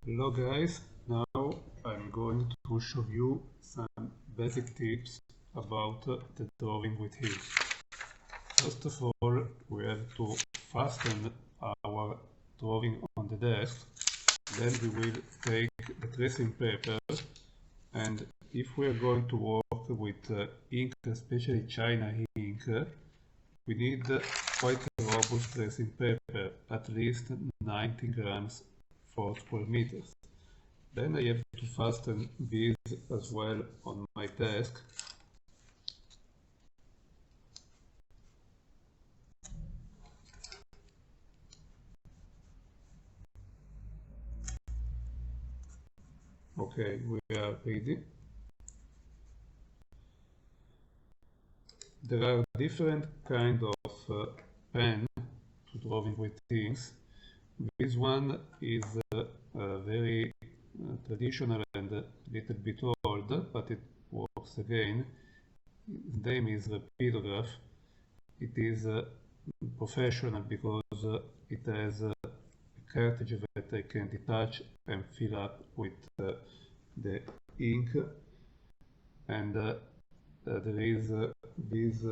Hello guys, now I'm going to show you some basic tips about the drawing with heels. First of all, we have to fasten our drawing on the desk. Then we will take the tracing paper, and if we are going to work with ink, especially China ink, we need quite a robust tracing paper, at least 90 grams for square meters. Then I have to fasten these as well on my desk. Okay, we are ready. There are different kind of pen to drawing with things. This one is very traditional and a little bit old, but it works again. Its name is Rapidograph. It is professional because it has a cartridge that I can detach and fill up with the ink, and there is this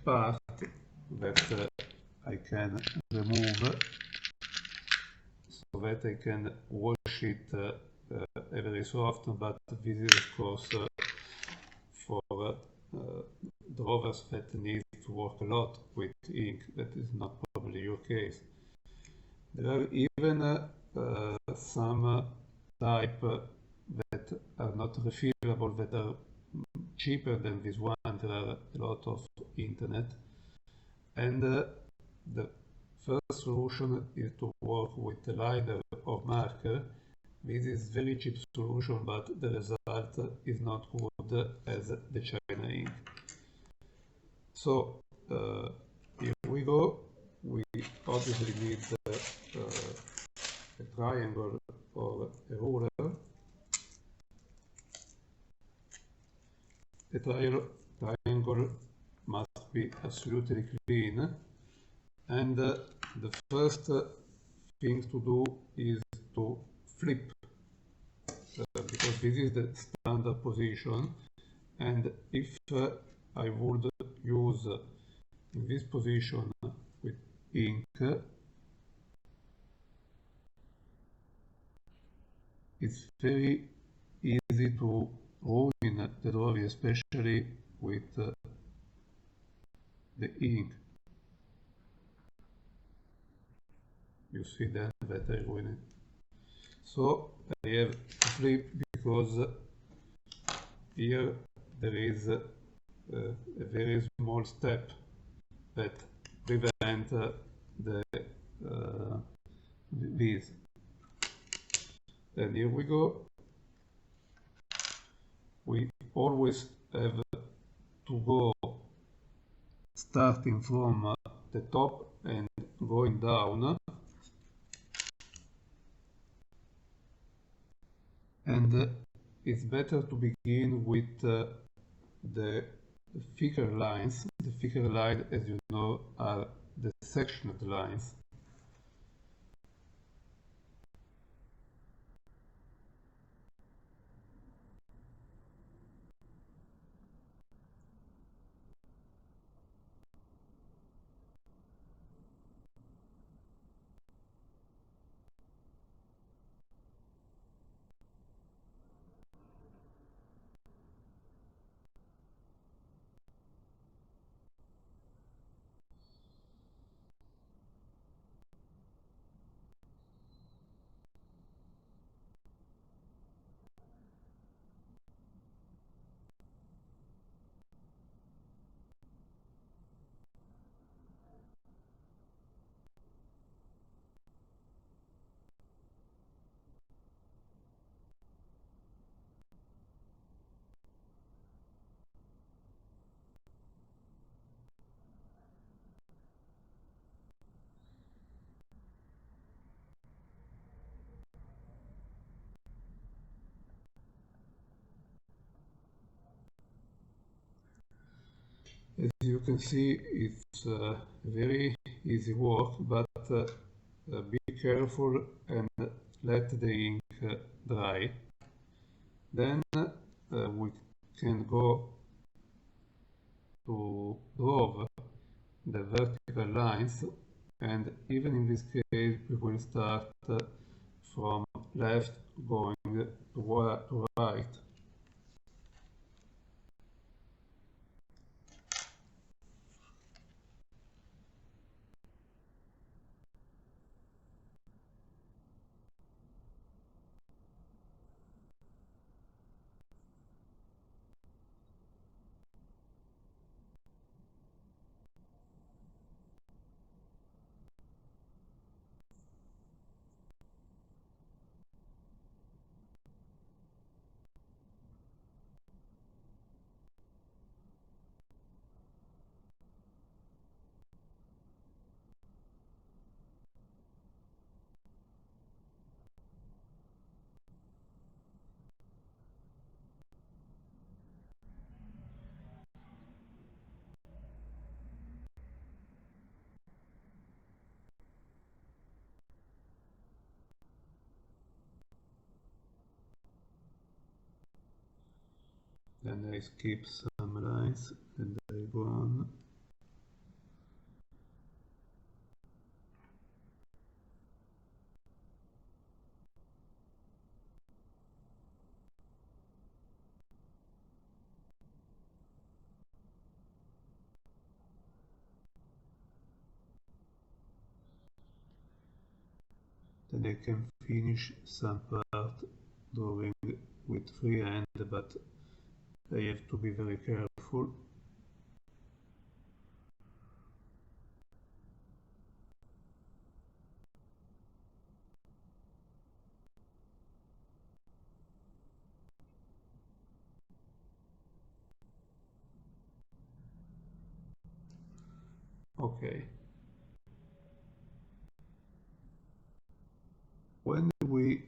part that I can remove so that I can wash it every so often, but this is of course for drawers that need to work a lot with ink. That is not probably your case. There are even some type that are not refillable, that are cheaper than this one. There are a lot of internet, and the first solution is to work with a liner or marker. This is very cheap solution, but the result is not good as the China ink. So here we go. We obviously need a triangle or a ruler. The triangle must be absolutely clean, and the first thing to do is to flip, because this is the standard position, and if I would use in this position with ink, it's very easy to ruin the drawing, especially with the ink. You see then that I ruin it. So I have to flip because here there is a very small step that prevent this. And here we go. We always have to go starting from the top and going down, and it's better to begin with the thicker lines. The thicker lines, as you know, are the sectioned lines. As you can see, it's very easy work, but be careful and let the ink dry. Then we can go to draw the vertical lines, and even in this case we will start from left going to right. Then I skip some lines and I go on. Then I can finish some part drawing with freehand, but I have to be very careful. Okay. When we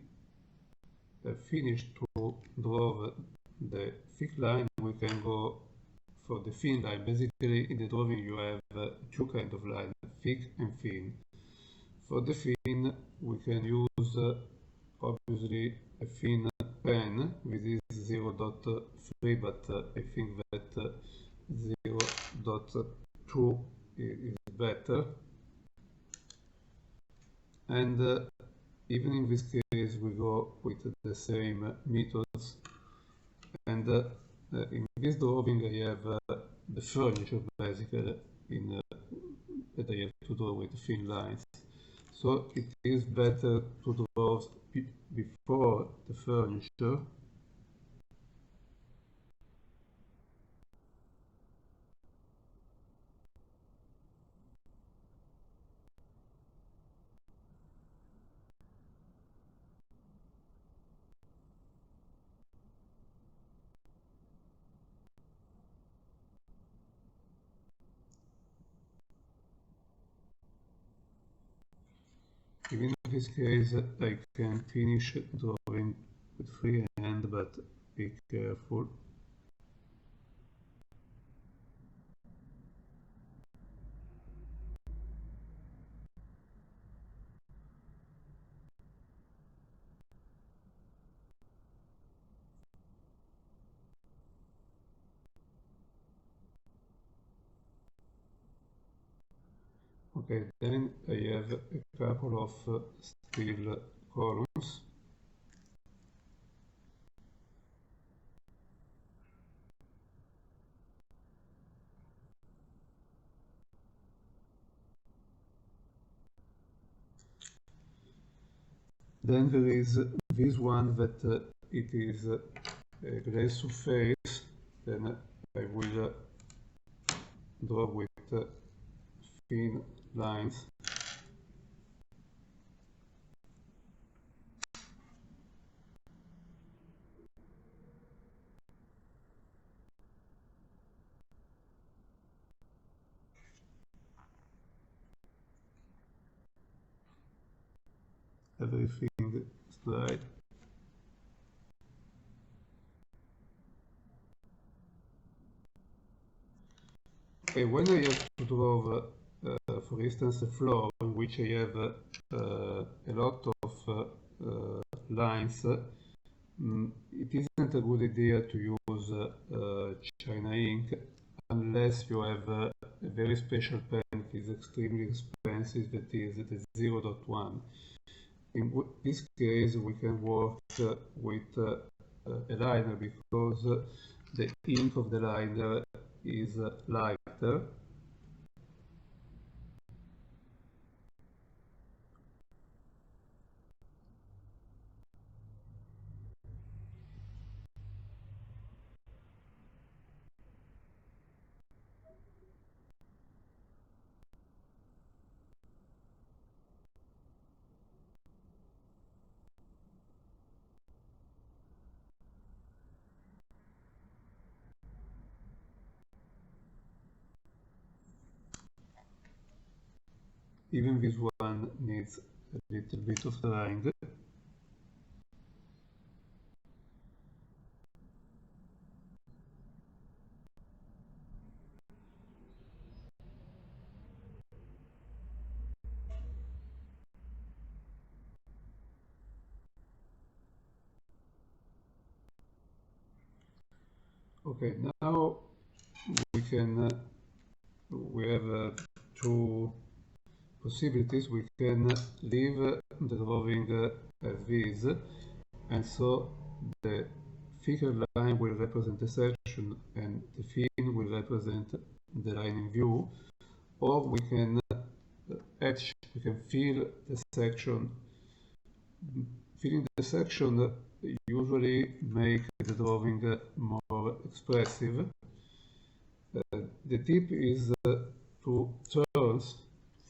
finish to draw the thick line, we can go for the thin line. Basically, in the drawing you have two kinds of lines, thick and thin. For the thin, we can use obviously a thin pen with this 0.3, but I think that 0.2 is better. And even in this case, we go with the same methods. And in this drawing, I have the furniture basically that I have to draw with thin lines. So it is better to draw before the furniture. In this case, I can finish drawing with freehand, but be careful. Okay, then I have a couple of steel columns. Then there is this one that it is a glass surface. Then I will draw with thin lines. Everything straight. Okay, when I have to draw, for instance, a floor in which I have a lot of lines, it isn't a good idea to use China ink unless you have a very special pen that is extremely expensive, that is the 0.1. In this case, we can work with a liner because the ink of the liner is lighter. Even this one needs a little bit of drying. Okay, now we have two possibilities. We can leave the drawing as is, and so the thicker line will represent the section and the thin will represent the line in view, or we can etch, we can fill the section. Filling the section usually make the drawing more expressive. The tip is to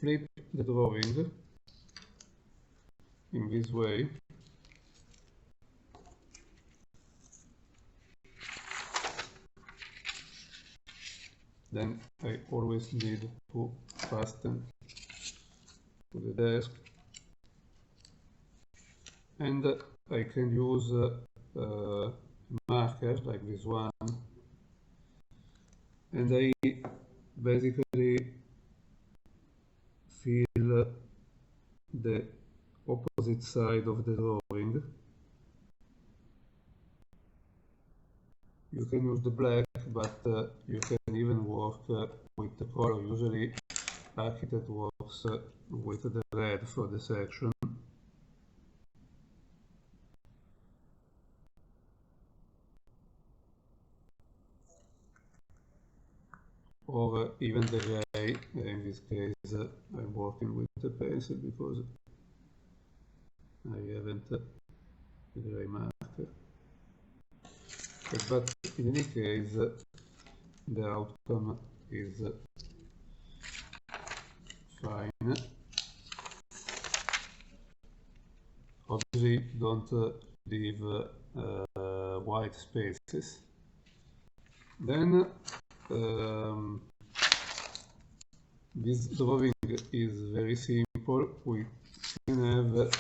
flip the drawing in this way. Then I always need to fasten to the desk, and I can use markers like this one, and I basically fill the opposite side of the drawing. You can use the black, but you can even work with the color. Usually architect works with the red for the section. Or even the gray. In this case I'm working with the pencil because I haven't the gray marker. But in any case the outcome is fine. Obviously don't leave white spaces. Then this drawing is very simple. We can have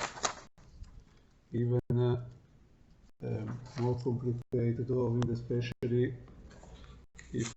even more complicated drawing, especially